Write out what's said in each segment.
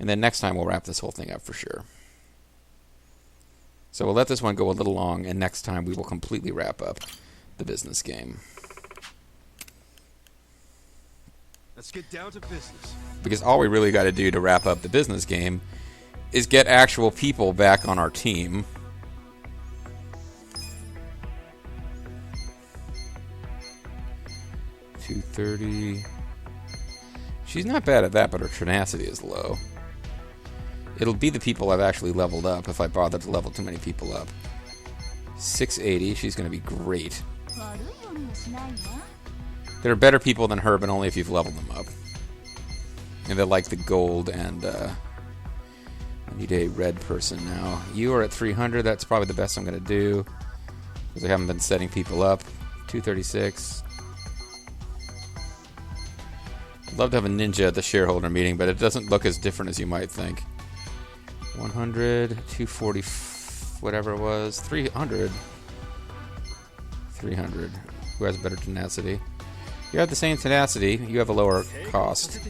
And then next time we'll wrap this whole thing up for sure. So we'll let this one go a little long, and next time we will completely wrap up the business game. Let's get down to business. Because all we really got to do to wrap up the business game is get actual people back on our team. $230. She's not bad at that, but her tenacity is low. It'll be the people I've actually leveled up if I bother to level too many people up. 680. She's going to be great. There are better people than her, but only if you've leveled them up. And they're like the gold, and I need a red person now. You are at 300. That's probably the best I'm going to do, because I haven't been setting people up. 236. I'd love to have a ninja at the shareholder meeting, but it doesn't look as different as you might think. 100, 240, whatever it was. 300. 300. Who has better tenacity? You have the same tenacity. You have a lower cost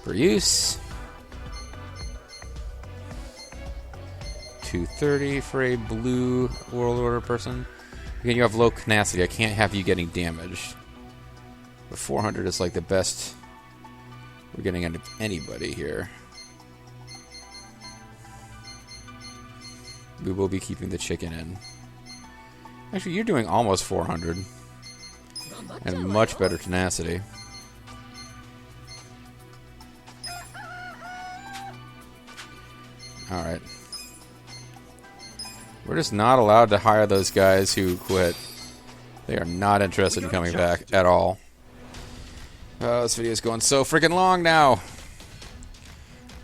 per use. 230 for a blue world order person. Again, you have low tenacity. I can't have you getting damaged. But 400 is like the best we're getting out of anybody here. We will be keeping the chicken in. Actually, you're doing almost 400. And much better tenacity. Alright. We're just not allowed to hire those guys who quit. They are not interested in coming back at all. Oh, this video is going so freaking long now.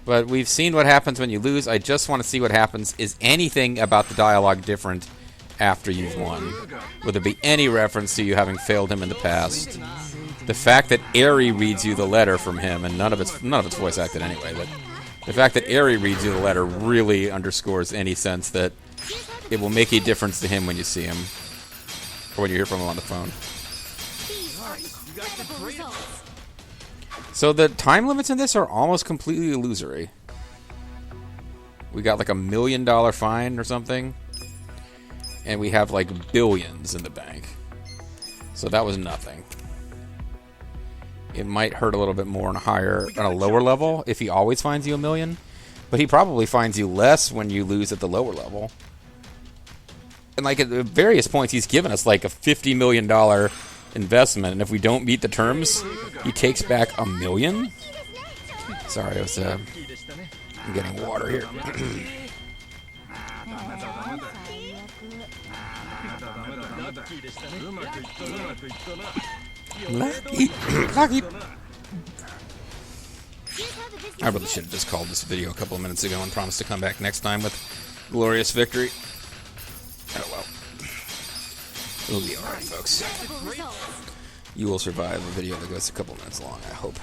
But we've seen what happens when you lose. I just want to see what happens. Is anything about the dialogue different after you've won? Will there be any reference to you having failed him in the past? The fact that Aerie reads you the letter from him, and none of it's voice acted anyway, but the fact that Aerie reads you the letter really underscores any sense that it will make a difference to him when you see him, or when you hear from him on the phone. So the time limits in this are almost completely illusory. We got like $1 million fine or something, and we have like billions in the bank. So that was nothing. It might hurt a little bit more on a lower level if he always finds you $1 million, but he probably finds you less when you lose at the lower level. And like at various points, he's given us like a $50 million investment, and if we don't meet the terms, he takes back $1 million. Sorry, I was I'm getting water here. Lucky. I really should have just called this video a couple of minutes ago and promised to come back next time with glorious victory. Oh well. It'll be alright, folks. You will survive a video that goes a couple minutes long, I hope.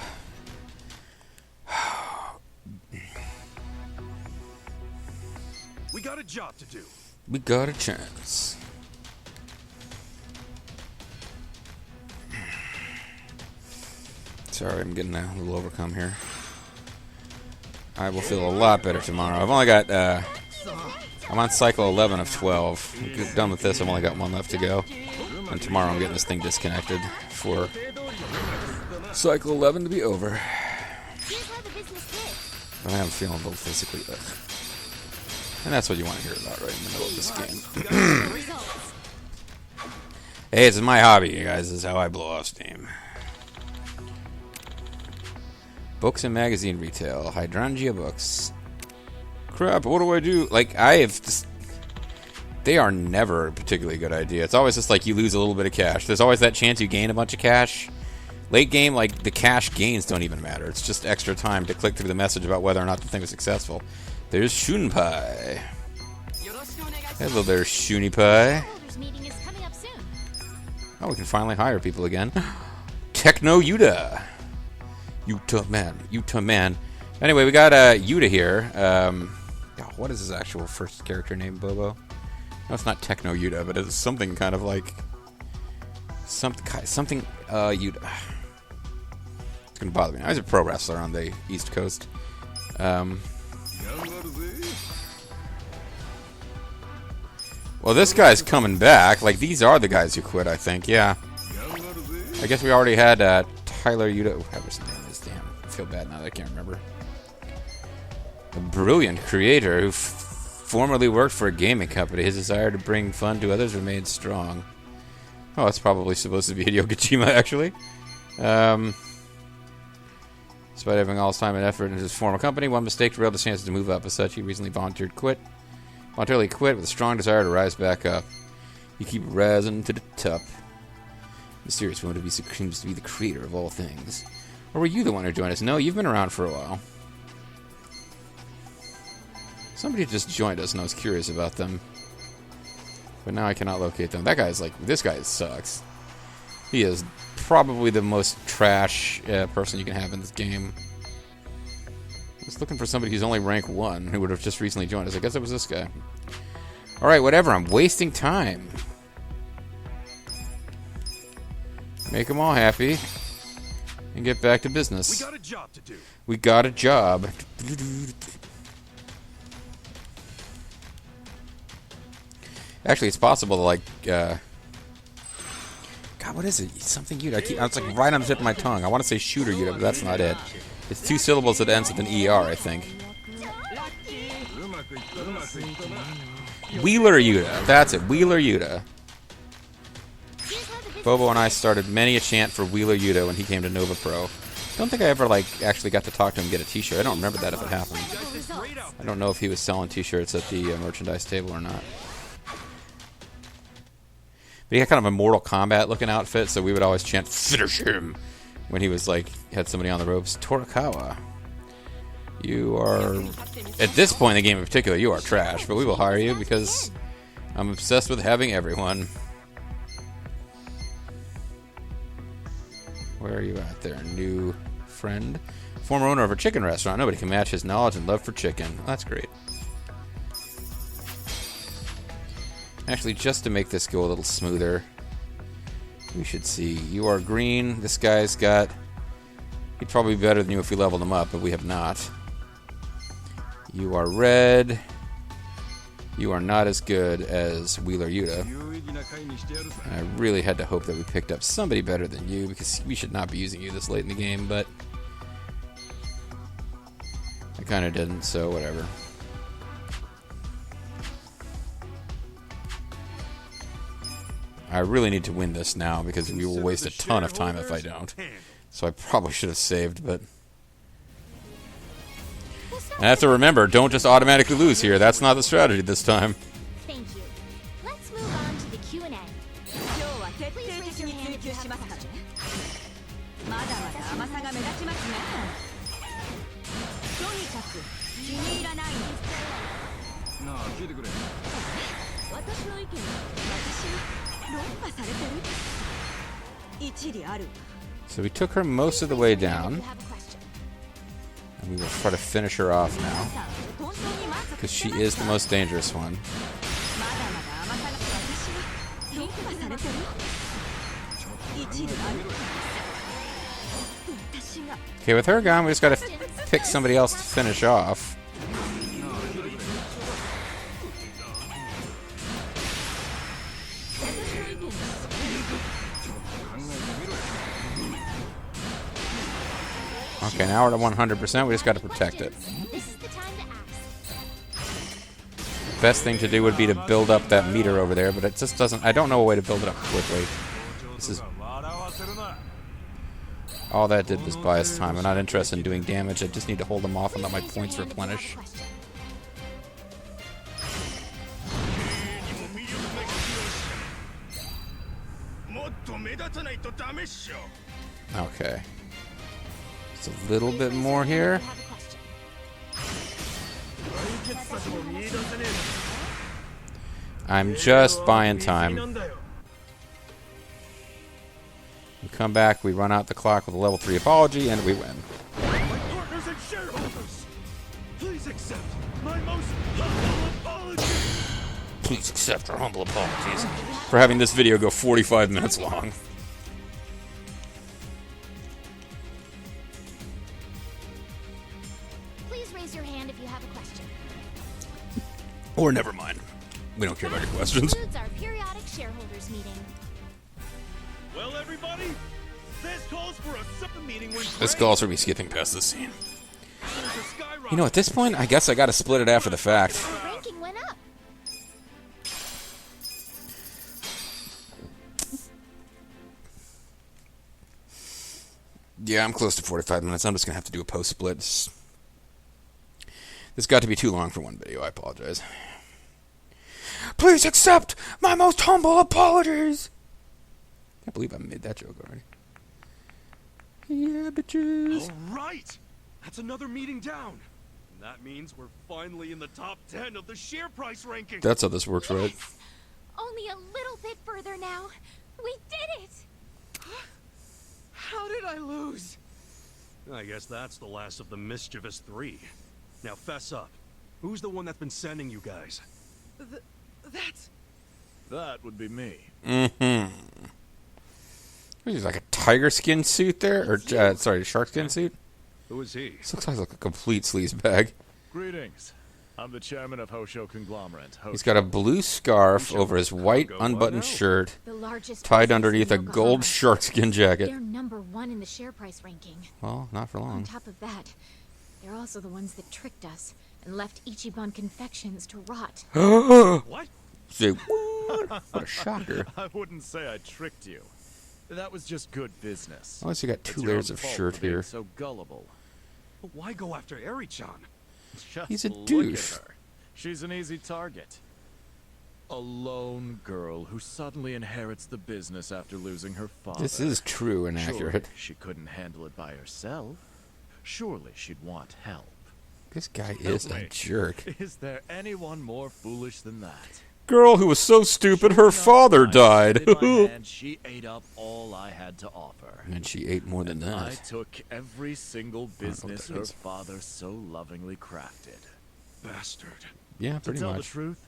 We got a job to do. We got a chance. Sorry, I'm getting a little overcome here. I will feel a lot better tomorrow. I've only got, I'm on cycle 11 of 12. I'm done with this. I've only got one left to go. And tomorrow I'm getting this thing disconnected for cycle 11 to be over. But I am feeling a little physically ugh. And that's what you want to hear about right in the middle of this game. Hey, this is my hobby, you guys. This is how I blow off steam. Books and magazine retail. Hydrangea books. Crap, what do I do? Like, I have just... They are never a particularly good idea. It's always just like you lose a little bit of cash. There's always that chance you gain a bunch of cash. Late game, like, the cash gains don't even matter. It's just extra time to click through the message about whether or not the thing was successful. There's Shunpai. Hello there, Shunipai. Oh, we can finally hire people again. Techno Yuta. Yuta man. Anyway, we got Yuta here. What is his actual first character name, Bobo? No, it's not Techno Yuta, but it's something kind of like... Something Yuta. It's going to bother me now. He's a pro wrestler on the East Coast. Well, this guy's coming back. Like, these are the guys who quit, I think. Yeah. I guess we already had Tyler Yuta. Whatever his name is. Damn. I feel bad now that I can't remember. A brilliant creator who formerly worked for a gaming company. His desire to bring fun to others remains strong. Oh, it's probably supposed to be Hideo Kojima, actually. Despite having all his time and effort in his former company, one mistake derailed his chances to move up. As such, he recently voluntarily quit with a strong desire to rise back up. You keep rising to the top. Mysterious one seems to be the creator of all things. Or were you the one who joined us? No, you've been around for a while. Somebody just joined us and I was curious about them. But now I cannot locate them. That guy's like, this guy sucks. He is probably the most trash person you can have in this game. I was looking for somebody who's only rank 1 who would have just recently joined us. I guess it was this guy. Alright, whatever. I'm wasting time. Make them all happy. And get back to business. We got a job to do. We got a job. Actually, it's possible to, like, God, what is it? Something Yuta. It's like right on the tip of my tongue. I want to say shooter Yuta, but that's not it. It's 2 syllables that ends with an ER, I think. Wheeler Yuta. That's it. Wheeler Yuta. Bobo and I started many a chant for Wheeler Yuta when he came to Nova Pro. I don't think I ever, like, actually got to talk to him and get a t-shirt. I don't remember that if it happened. I don't know if he was selling t-shirts at the merchandise table or not. But he had kind of a Mortal Kombat looking outfit, so we would always chant, "Finish him!" when he was like, had somebody on the ropes. Torikawa. You are, at this point in the game in particular, you are trash, but we will hire you because I'm obsessed with having everyone. Where are you at there, new friend? Former owner of a chicken restaurant. Nobody can match his knowledge and love for chicken. Well, that's great. Actually, just to make this go a little smoother, we should see. You are green. This guy's got... He'd probably be better than you if we leveled him up, but we have not. You are red. You are not as good as Wheeler Yuta. And I really had to hope that we picked up somebody better than you, because we should not be using you this late in the game, but... I kind of didn't, so whatever. I really need to win this now because we will waste a ton of time if I don't. So I probably should have saved, but... I have to remember, don't just automatically lose here. That's not the strategy this time. Thank you. Let's move on to the Q&A. Please raise your hand if you have a question. So we took her most of the way down. And we will try to finish her off now. Because she is the most dangerous one. Okay, with her gone, we just gotta pick somebody else to finish off. Okay, now we're at 100%. We just got to protect it. Best thing to do would be to build up that meter over there, but it just doesn't... I don't know a way to build it up quickly. This is... All that did was buy us time. I'm not interested in doing damage. I just need to hold them off and let my points replenish. Okay. Just a little bit more here. I'm just buying time. We come back, we run out the clock with a level 3 apology, and we win. My partners and shareholders, please accept my most humble apologies. Please accept our humble apologies for having this video go 45 minutes long. Or never mind. We don't care about your questions. Concludes our periodic shareholders meeting. Well, everybody, this calls for a separate meeting when This calls for me skipping past this scene. there's a skyrocket. You know, at this point, I guess I gotta split it after the fact. The ranking went up. Yeah, I'm close to 45 minutes. I'm just gonna have to do a post-split. This got to be too long for one video. I apologize. Please accept my most humble apologies. Can't believe I made that joke already. Yeah, bitches. All right, that's another meeting down. And that means we're finally in the top 10 of the share price ranking. That's how this works, right? Yes! Only a little bit further now. We did it! How did I lose? I guess that's the last of the mischievous three. Now fess up. Who's the one that's been sending you guys? That would be me. Mm-hmm. He's like a tiger skin suit there? Or, sorry, shark skin suit? Who is he? This looks like a complete sleaze bag. Greetings. I'm the chairman of Hosho Conglomerate. He's got a blue scarf over his white unbuttoned shirt, The largest tied business underneath in a gold Yokohama. sharkskin jacket. They're #1 in the share price ranking. Well, not for On long. top of that, they're also the ones that tricked us and left Ichiban confections to rot. What? Say, what? What a shocker. I wouldn't say I tricked you. That was just good business. Unless you got It's two your layers own of fault shirt for being here. So gullible. But why go after Eri-chan? Just He's a look douche. At her. She's an easy target. A lone girl who suddenly inherits the business after losing her father. This is true and Surely accurate. she couldn't handle it by herself. Surely she'd want help. This guy is a Wait. jerk. Is there anyone more foolish than that? Girl who was so stupid her father died. In my hand, she ate up all I had to offer. And she ate more than I that. took every single business that her is. father so lovingly crafted. Bastard. Yeah, To pretty tell the much. truth,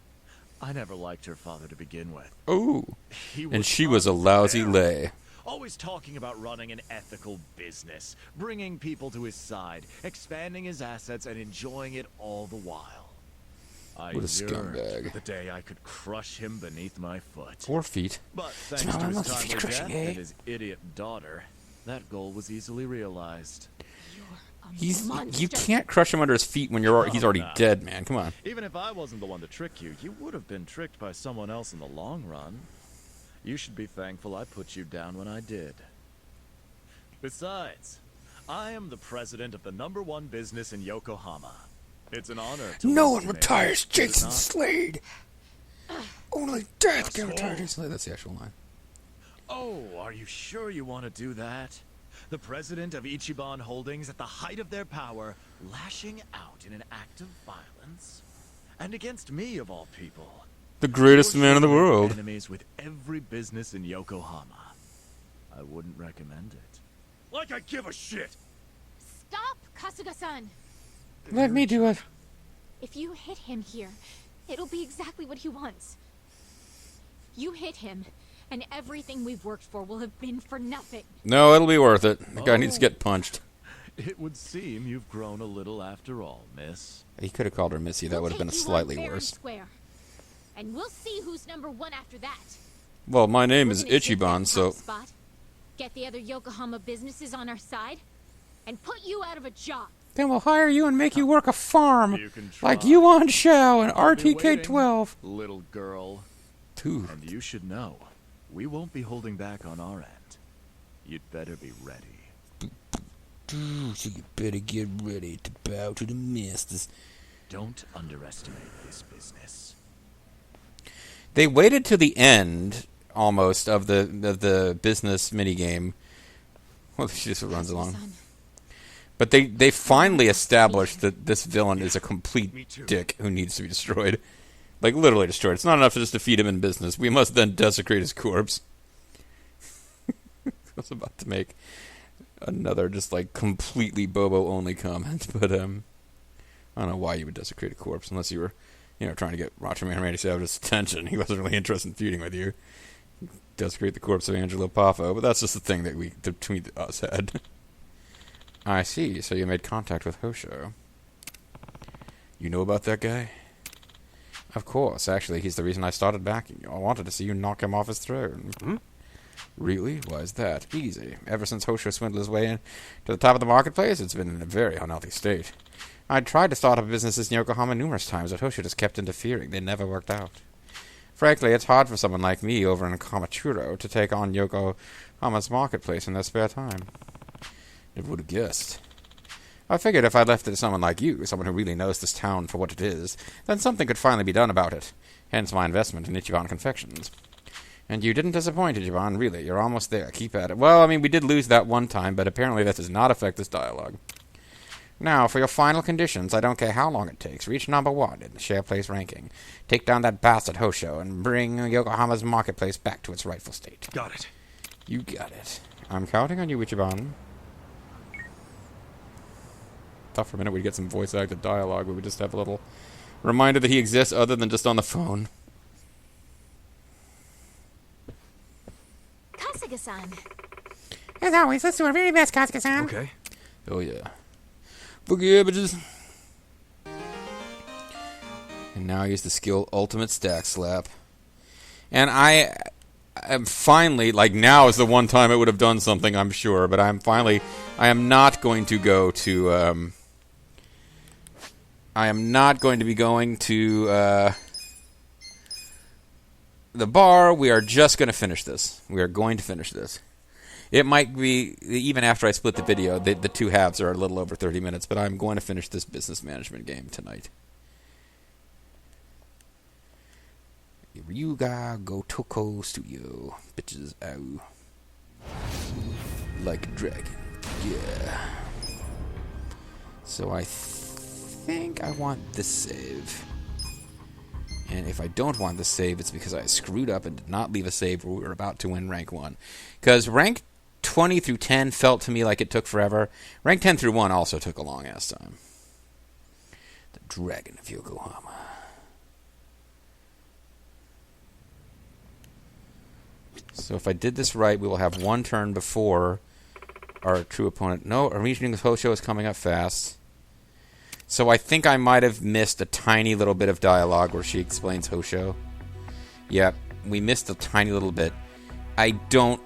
I never liked her father to begin with. Oh, He and she was a honest lousy and lay. always talking about running an ethical business, bringing people to his side, expanding his assets, and enjoying it all the while. I What a yearned scumbag. for the day I could crush him beneath my foot. 4 feet. But thanks Smell to his like timely feet crushing, death eh? and his idiot daughter, that goal was easily realized. You can't crush him under his feet when he's already nah. dead, man. Come on. Even if I wasn't the one to trick you, you would have been tricked by someone else in the long run. You should be thankful I put you down when I did. Besides, I am the president of the #1 business in Yokohama. It's an honor to No listen one to me, retires is it Jason not? Slade. Only death can retire Jason Slade. That's the actual line. Oh, are you sure you want to do that? The president of Ichiban Holdings at the height of their power, lashing out in an act of violence? And against me, of all people. The greatest You're man in the sure to make world. Enemies with every business in Yokohama. I wouldn't recommend it. Like I give a shit. Stop, Kasuga-san! Let me do it. If you hit him here, it'll be exactly what he wants. You hit him, and everything we've worked for will have been for nothing. No, it'll be worth it. The guy needs to get punched. It would seem you've grown a little after all, miss. He could have called her Missy. That would have been a Take you slightly on fair and worse. square. And we'll see who's #1 after that. Well, my name is We're gonna take Ichiban, that so... top spot, get the other Yokohama businesses on our side, and put you out of a job. Then we'll hire you and make you work a farm. You can Like try. Yuan Shao and I'll be RTK-12. waiting, little girl. Dude. And you should know, we won't be holding back on our end. You'd better be ready. So you better get ready to bow to the masters. Don't underestimate this business. They waited to the end, almost, of the business minigame. Well, she just runs along. Son, But they finally established that this villain is a complete Me too. dick who needs to be destroyed. Like, literally destroyed. It's not enough to just defeat him in business. We must then desecrate his corpse. I was about to make another just, like, completely Bobo-only comment, but, I don't know why you would desecrate a corpse unless you were, trying to get Macho Man Randy Savage's attention. He wasn't really interested in feuding with you. Desecrate the corpse of Angelo Poffo, but that's just the thing that between us had. I see, so you made contact with Hosho. You know about that guy? Of course. Actually, he's the reason I started backing you. I wanted to see you knock him off his throne. Hmm? Really? Why is that? Easy. Ever since Hosho swindled his way in to the top of the marketplace, it's been in a very unhealthy state. I tried to start up businesses in Yokohama numerous times, but Hosho just kept interfering. They never worked out. Frankly, it's hard for someone like me over in Kamachuro to take on Yokohama's marketplace in their spare time. It would have guessed. I figured if I left it to someone like you, someone who really knows this town for what it is, then something could finally be done about it. Hence my investment in Ichiban Confections. And you didn't disappoint, Ichiban, really. You're almost there. Keep at it. Well, I mean, we did lose that one time, but apparently that does not affect this dialogue. Now, for your final conditions, I don't care how long it takes. Reach number 1 in the share place ranking. Take down that bastard Hosho and bring Yokohama's marketplace back to its rightful state. Got it. You got it. I'm counting on you, Ichiban. Thought for a minute we'd get some voice-acted dialogue, but we just have a little reminder that he exists other than just on the phone. Kasuga-san. As always, let's do our very best, Kasuga-san. Okay. Oh, yeah. Forget bitches. And now I use the skill Ultimate Stack Slap. And I am finally, like, now is the one time it would have done something, I'm sure, but I am not going to go to, I am not going to be going to, the bar. We are just going to finish this. We are going to finish this. It might be, even after I split the video, the two halves are a little over 30 minutes, but I'm going to finish this business management game tonight. Ryuga Gotoko Studio. Bitches, ow. Like a dragon. Yeah. So I think I want this save. And if I don't want this save, it's because I screwed up and did not leave a save where we were about to win rank 1. Because rank 20 through 10 felt to me like it took forever. Rank 10 through 1 also took a long-ass time. The Dragon of Yokohama. So if I did this right, we will have one turn before our true opponent. No, our region with Hosho is coming up fast. So I think I might have missed a tiny little bit of dialogue where she explains Hosho. Yeah, we missed a tiny little bit. I don't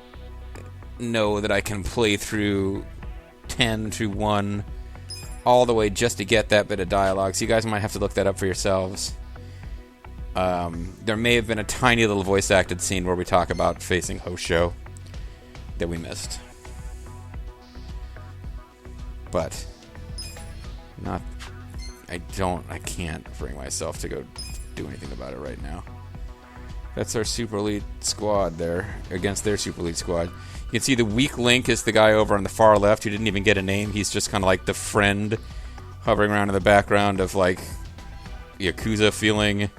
know that I can play through 10 to 1 all the way just to get that bit of dialogue. So you guys might have to look that up for yourselves. There may have been a tiny little voice-acted scene where we talk about facing Hosho that we missed. But I can't bring myself to go do anything about it right now. That's our Super Elite squad there, against their Super Elite squad. You can see the weak link is the guy over on the far left who didn't even get a name. He's just kind of like the friend hovering around in the background of, like, Yakuza feeling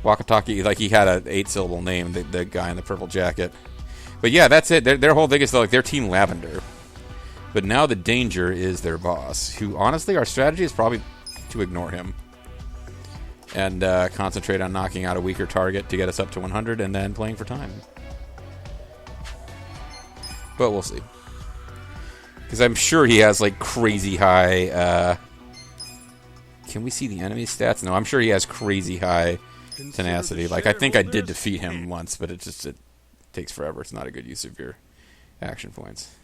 Wakataki. Like, he had an 8-syllable name, the guy in the purple jacket. But yeah, that's it. Their whole thing is, like, their Team Lavender. But now the danger is their boss, who, honestly, our strategy is probably to ignore him and concentrate on knocking out a weaker target to get us up to 100 and then playing for time. But we'll see. Because I'm sure he has, like, crazy high... can we see the enemy stats? No, I'm sure he has crazy high tenacity. Like, I think I did defeat him once, but it takes forever. It's not a good use of your action points.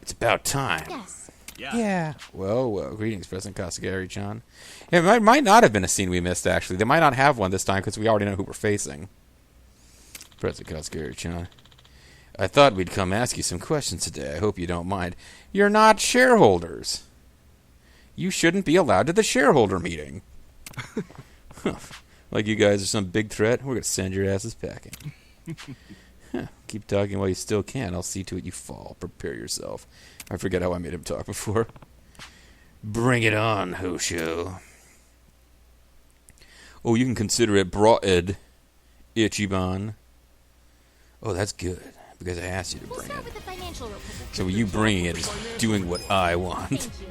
It's about time. Yes. Yeah. Well, greetings, President Kasagari-chan. It might not have been a scene we missed, actually. They might not have one this time, because we already know who we're facing. President Kasagari-chan. I thought we'd come ask you some questions today. I hope you don't mind. You're not shareholders. You shouldn't be allowed to the shareholder meeting. Like you guys are some big threat? We're going to send your asses packing. Keep talking while you still can. I'll see to it you fall. Prepare yourself. I forget how I made him talk before. Bring it on, Hosho. Oh, you can consider it brought Ed, Ichiban. Oh, that's good, because I asked you to We'll bring start it. with the financial report. So you bringing it is doing what I want. Thank you.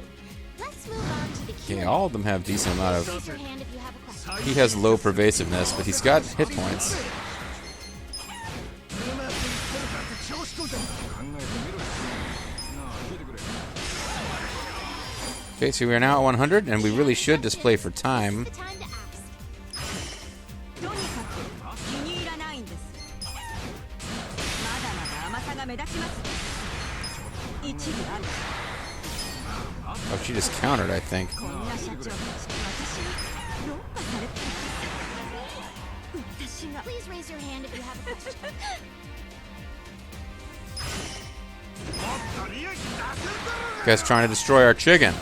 Let's move on to the Okay, Q&A. all of them have decent amount of... Raise your hand if you have a question. He has low pervasiveness, but he's got hit points. Okay, so we are now at 100, and we really should just play for time. The time to ask. Oh, she just countered, I think. Please raise your hand if you have a question. Guy's trying to destroy our chicken.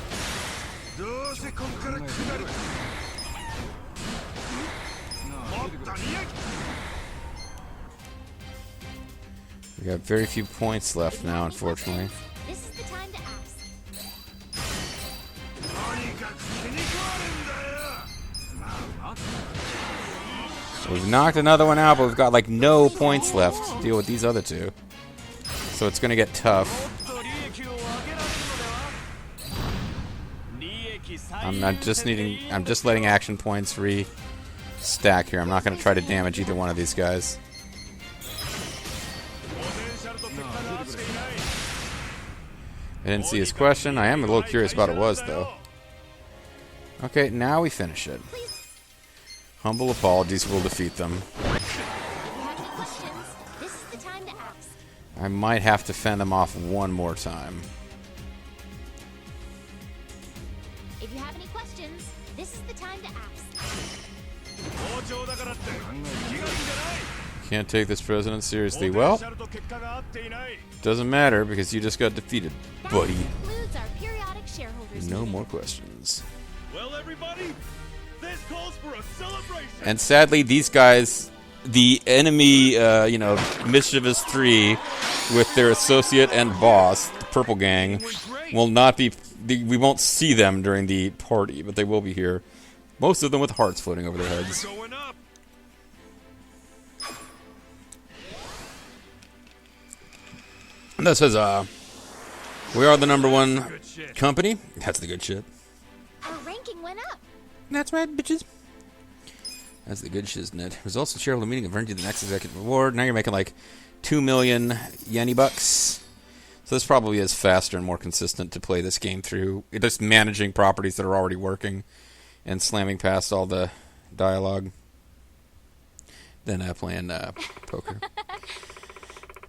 We got very few points left now, unfortunately. This is the time to ask. We've knocked another one out, but we've got like no points left to deal with these other two. So it's gonna get tough. I'm just letting action points re-stack here. I'm not gonna try to damage either one of these guys. I didn't see his question. I am a little curious about what it was, though. Okay, now we finish it. Humble apologies will defeat them. If you have any questions, this is the time to ask. I might have to fend them off one more time. If you have any questions, this is the time to ask. Can't take this president seriously. Well, doesn't matter because you just got defeated, buddy. That concludes our periodic shareholders No meeting. more questions. Well, everybody, this calls for a celebration. And sadly, these guys, the enemy, Mischievous 3, with their associate and boss, the Purple Gang, will not be. We won't see them during the party, but they will be here. Most of them with hearts floating over their heads. Going up. And that says, we are the #1 company. That's the good shit. Our ranking went up. That's right, bitches. That's the good shiznit. Results of shareholder meeting have earned you the next executive reward. Now you're making like 2 million yeni bucks. So this probably is faster and more consistent to play this game through. Just managing properties that are already working and slamming past all the dialogue than playing poker.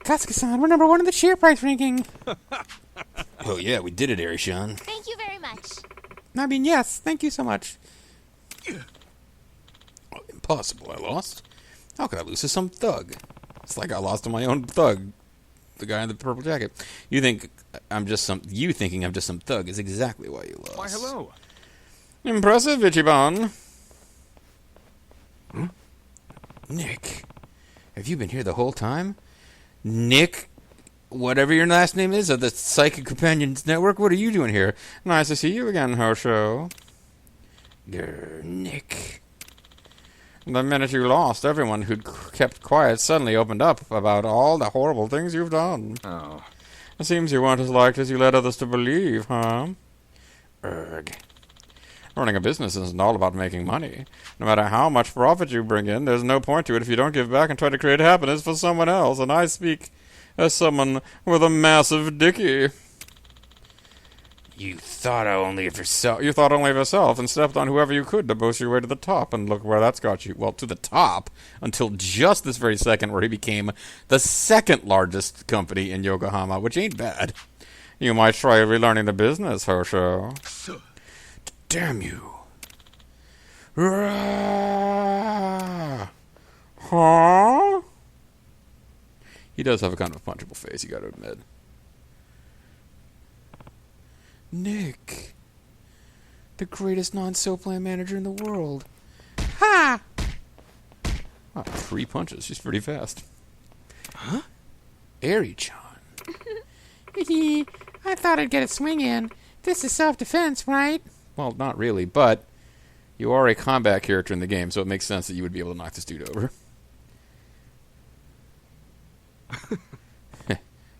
Kasuga-san, we're #1 in the share price ranking. Oh yeah, we did it, Arishan. Thank you very much. I mean, yes, thank you so much. Oh, impossible, I lost. How could I lose to some thug? It's like I lost to my own thug. The guy in the purple jacket. You thinking I'm just some thug is exactly why you lost. Why, hello. Impressive, Ichiban. Nick, have you been here the whole time? Nick, whatever your last name is, of the Psychic Companions Network, what are you doing here? Nice to see you again, Hosho. Grr, Nick. The minute you lost, everyone who'd kept quiet suddenly opened up about all the horrible things you've done. Oh. It seems you weren't as liked as you led others to believe, huh? Erg. Running a business isn't all about making money. No matter how much profit you bring in, there's no point to it if you don't give back and try to create happiness for someone else. And I speak as someone with a massive dicky. You thought only of yourself. You thought only of yourself and stepped on whoever you could to boost your way to the top. And look where that's got you. Well, to the top until just this very second, where he became the second largest company in Yokohama, which ain't bad. You might try relearning the business, Hosho. Damn you. Huh? He does have a kind of a punchable face, you gotta admit. Nick. The greatest non-soap land manager in the world. Ha! Wow, 3 punches. She's pretty fast. Huh? Eri-chan. I thought I'd get a swing in. This is self-defense, right? Well, not really, but you are a combat character in the game, so it makes sense that you would be able to knock this dude over.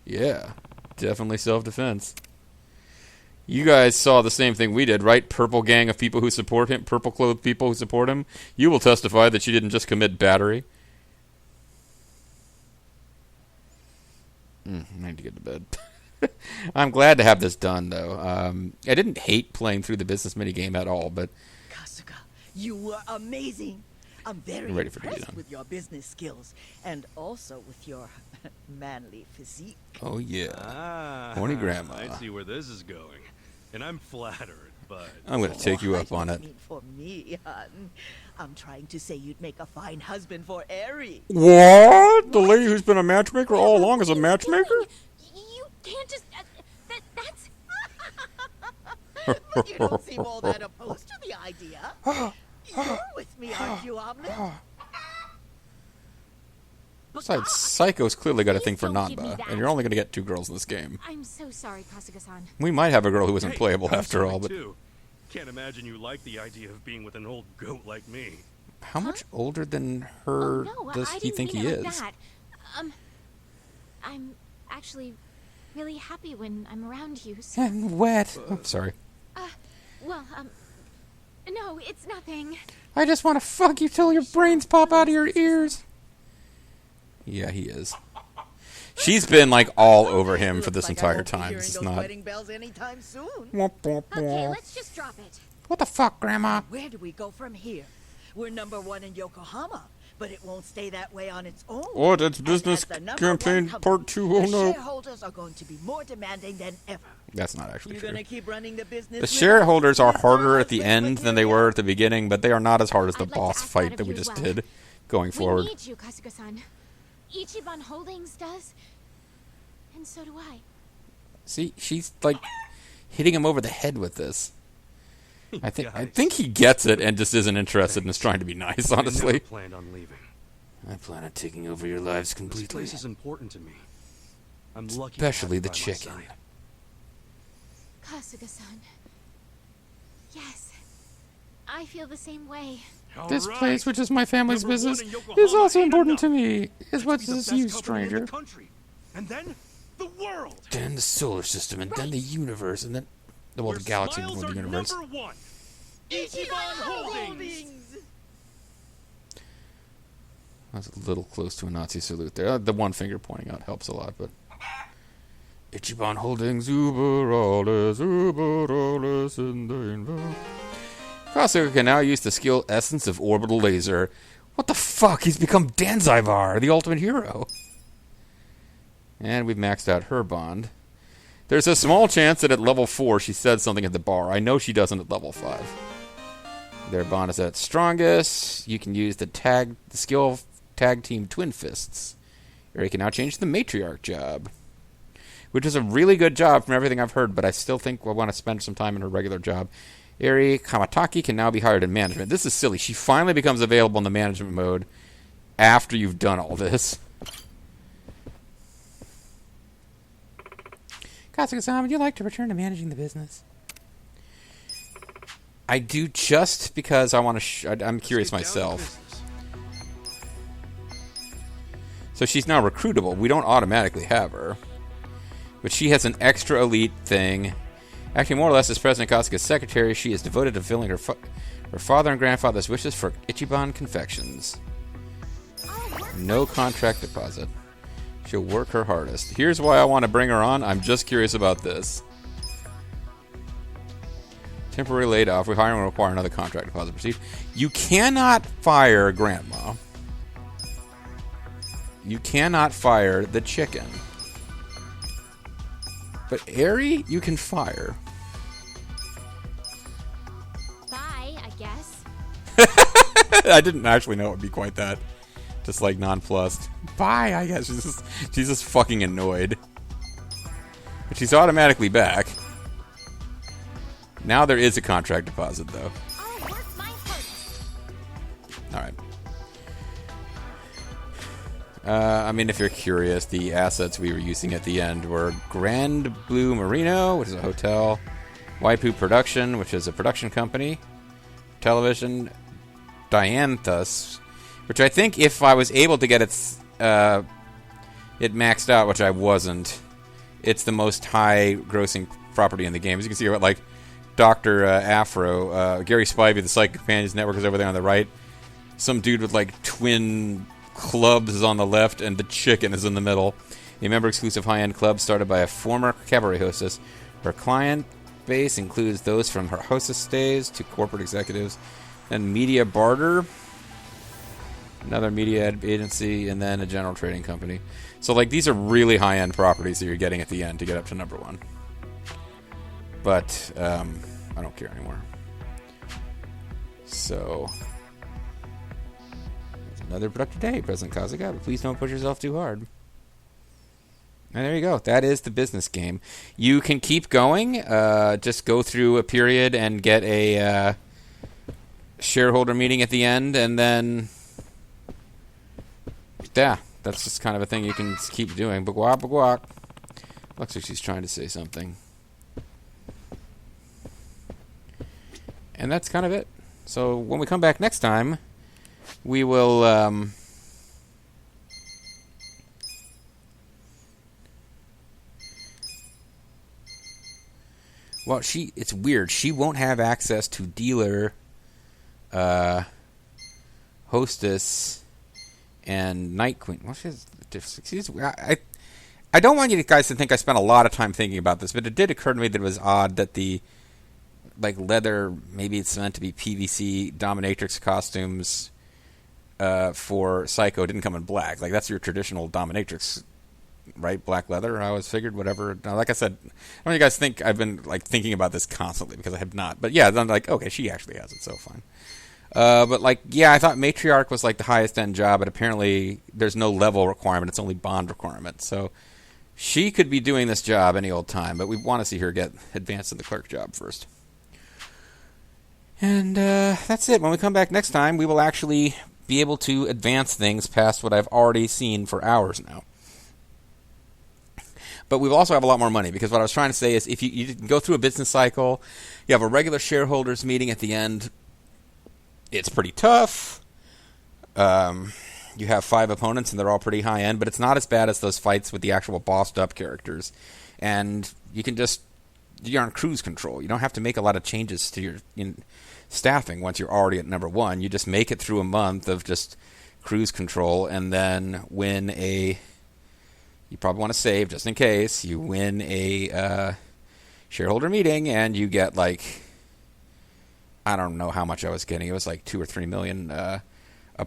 Yeah, definitely self-defense. You guys saw the same thing we did, right? Purple gang of people who support him, purple-clothed people who support him. You will testify that you didn't just commit battery. I need to get to bed. I'm glad to have this done, though. I didn't hate playing through the business minigame at all, but... Kasuga, you were amazing. I'm very ready for impressed duty, with your business skills and also with your manly physique. Oh yeah. Ah, Horny grandma. I see where this is going. And I'm flattered, but... I'm gonna take you I up on don't it. mean for me, hon. I'm trying to say you'd make a fine husband for Aerie. What? The lady who's been a matchmaker all along is a matchmaker? You can't just... that's... But you don't seem all that opposed to the idea. You're with me, aren't you, Omelette? Besides, Psycho's clearly got a thing for Please don't give me Nanba, that. and you're only gonna get 2 girls in this game. I'm so sorry, Kasuga-san. We might have a girl who isn't Hey, playable I'm after sorry, all, but too. Can't imagine you like the idea of being with an old goat like me. how much older than her Oh, no, does I he didn't think mean he it like is? that. I'm actually really happy when I'm around you, so... And wet. Oh, sorry. Well, no, it's nothing. I just want to fuck you till your brains pop out of your ears. Yeah, he is. She's been like all over him for Looks this like I entire won't be time. hearing This is those not. wedding bells anytime soon. Okay, let's just drop it. What the fuck, Grandma? Where do we go from here? We're #1 in Yokohama, but it won't stay that way on its own. What? It's And business as the #1 campaign company, part 2. Oh the no. shareholders are going to be more demanding than ever. That's not actually You're true. gonna keep running the business. The with shareholders are us? harder at the With end than they were at the beginning, but they are not as hard as the I'd like to boss ask that fight of that we you just as well. did going We forward. need you, Kasuga-san. Ichiban Holdings does. And so do I. See, she's like hitting him over the head with this. I Guys. think he gets it and just isn't interested and is trying to be nice, I honestly. never planned on leaving. I plan on taking over your lives This completely. place is important to me. I'm lucky Especially to the have it by my chicken. side. Kasuga-san. Yes. I feel the same way. This All place, right. which is my family's #1 business, in Yokohama is also ain't important to enough. me, as much Let's be the as best you, company in the stranger. country. And then the world. Then the solar system, and then the universe, and then well, Where the galaxy smiles before the are universe. #1. Ichiban Holdings. That's a little close to a Nazi salute there. The one finger pointing out helps a lot, but Ichiban Holdings, Uber alles in the invo. Kasuga can now use the skill Essence of Orbital Laser. What the fuck? He's become Danzaibar, the ultimate hero. And we've maxed out her bond. There's a small chance that at level 4 she said something at the bar. I know she doesn't at level 5. Their bond is at its strongest. You can use the skill tag team Twin Fists. Or you can now change the Matriarch job. Which is a really good job from everything I've heard, but I still think I want to spend some time in her regular job. Eri Kamataki can now be hired in management. This is silly. She finally becomes available in the management mode after you've done all this. Kasuga-san, would you like to return to managing the business? I do just because I want to. I'm curious Let's get down to myself. business. So she's now recruitable. We don't automatically have her. But she has an extra elite thing. Acting more or less as President Kasuga's secretary, she is devoted to fulfilling her father and grandfather's wishes for Ichiban Confections. No contract deposit. She'll work her hardest. Here's why I want to bring her on. I'm just curious about this. Temporary laid off. Rehiring will require another contract deposit. Proceed. You cannot fire Grandma. You cannot fire the chicken. But Eri, you can fire. Bye, I guess. I didn't actually know it would be quite that. Just like nonplussed. Bye, I guess. She's just fucking annoyed. But she's automatically back. Now there is a contract deposit, though. I'll work my hardest. Alright. I mean, if you're curious, the assets we were using at the end were Grand Blue Marino, which is a hotel, Waipu Production, which is a production company, television, Dianthus, which I think if I was able to get it maxed out, which I wasn't, it's the most high-grossing property in the game. As you can see, like Dr. Afro, Gary Spivey, the Psychic Companions Network is over there on the right. Some dude with like twin clubs is on the left, and the chicken is in the middle. A member-exclusive high-end club started by a former cabaret hostess. Her client base includes those from her hostess stays to corporate executives and media barter. another media agency, and then a general trading company. So, like, these are really high-end properties that you're getting at the end to get up to number 1. But, I don't care anymore. So, it's another productive day, President Kazuga, but please don't push yourself too hard. And there you go. That is the business game. You can keep going. Just go through a period and get a shareholder meeting at the end, and then yeah, that's just kind of a thing you can keep doing. Bagwak, bagwak. Looks like she's trying to say something. And that's kind of it. So when we come back next time, we will well, it's weird. She won't have access to dealer, hostess, and night queen. Well, I don't want you guys to think I spent a lot of time thinking about this, but it did occur to me that it was odd that the leather, maybe it's meant to be PVC dominatrix costumes for Psycho didn't come in black. Like, that's your traditional dominatrix, right? Black leather. I always figured whatever. Now, like I said, I don't know if you guys think I've been thinking about this constantly, because I have not. But yeah, I'm like, okay, she actually has it, so fine. But yeah, I thought matriarch was the highest end job, but apparently there's no level requirement. It's only bond requirement. So she could be doing this job any old time, but we want to see her get advanced in the clerk job first. And that's it. When we come back next time, we will actually be able to advance things past what I've already seen for hours now. But we will also have a lot more money, because what I was trying to say is if you can go through a business cycle, you have a regular shareholders meeting at the end, it's pretty tough. You have 5 opponents, and they're all pretty high-end, but it's not as bad as those fights with the actual bossed-up characters. And you're on cruise control. You don't have to make a lot of changes to your staffing once you're already at number 1. You just make it through a month of just cruise control, and then win a... You probably want to save, just in case. You win a shareholder meeting, and you get, I don't know how much I was getting. It was 2 or 3 million a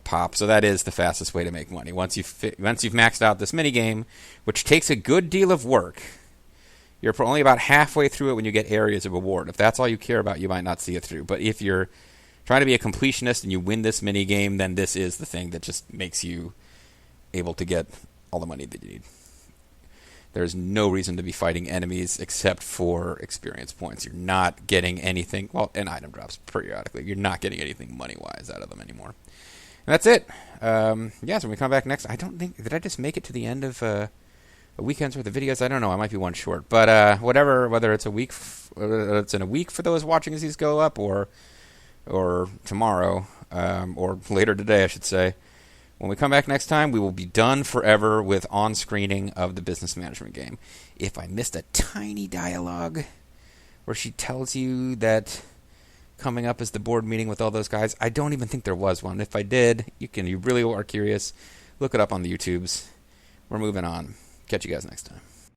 pop. So that is the fastest way to make money. Once you've maxed out this minigame, which takes a good deal of work, you're only about halfway through it when you get areas of reward. If that's all you care about, you might not see it through. But if you're trying to be a completionist and you win this minigame, then this is the thing that just makes you able to get all the money that you need. There's no reason to be fighting enemies except for experience points. You're not getting anything, and item drops periodically. You're not getting anything money-wise out of them anymore. And that's it. So when we come back next, I don't think, did I just make it to the end of a weekend's worth of videos? I don't know. I might be one short. But whether it's it's in a week for those watching as these go up, or tomorrow, or later today, I should say. When we come back next time, we will be done forever with on-screening of the business management game. If I missed a tiny dialogue where she tells you that coming up is the board meeting with all those guys, I don't even think there was one. If I did, you really are curious, look it up on the YouTubes. We're moving on. Catch you guys next time.